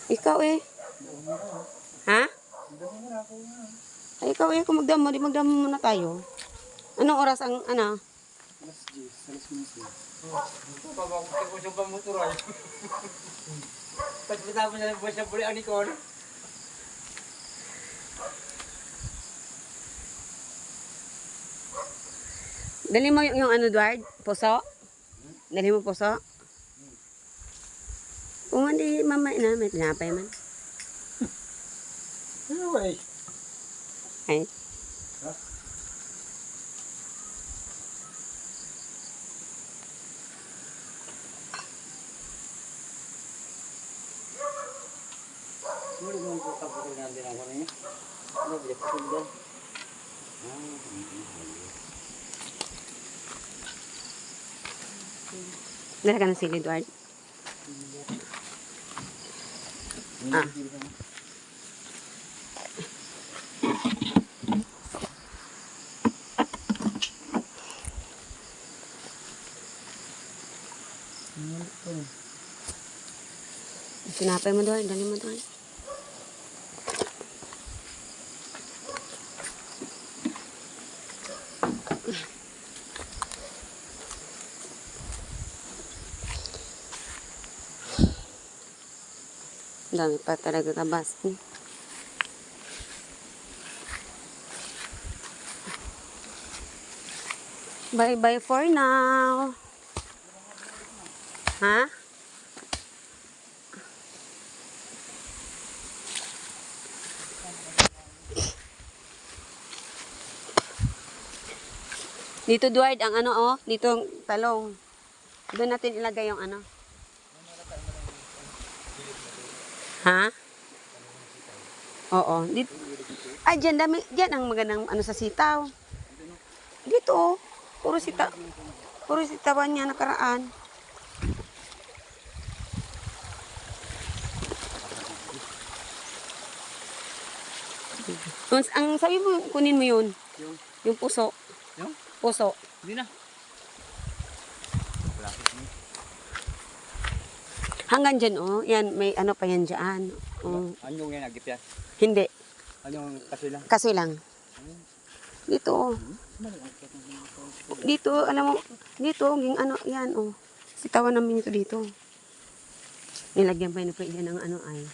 Ikaw eh. Ha? Ay, ikaw eh, kung magdamo, di magdamo muna tayo. Anong oras ang, ano? Alas 10, alas 15. Ito pa ba kung sa pamuturay? Pagkita mo na lang ba siya buli anikon? Dali mo yung ano, Edward? Puso? Dali mo puso? Kung hindi, mamay na, may tinapay man. Anyway. Ay. Ha? Muli mo ko kapag natin ako na niya. Ano ba yung pasundan? Dala ka ng sili, Edward. Ah. Sinapay mo doon, dali mo doon. Dami pa talaga tabas. Bye-bye for now. Ha? Dito, Edward, ang ano, oh. Dito, ang talong. Doon natin ilagay yung ano. Ha? Oo. Dito. Ay, dyan, dami. Dyan ang magandang ano sa sitaw. Dito, oh. Puro sitaw. Puro sitawan niya nakaraan. Ang sabi mo, kunin mo yun. Yung puso. Yung? Puso. Hindi na. Hanggang dyan, oh. Yan, may ano pa yan dyan. Oh. Anyong yan, agip yan. Hindi. Anyong kasi lang. Kaso lang. Dito, oh. Dito, alam mo, dito, yung ano, yan, oh. Sitawan namin ito dito. Nilagyan pa yun ng ano ay.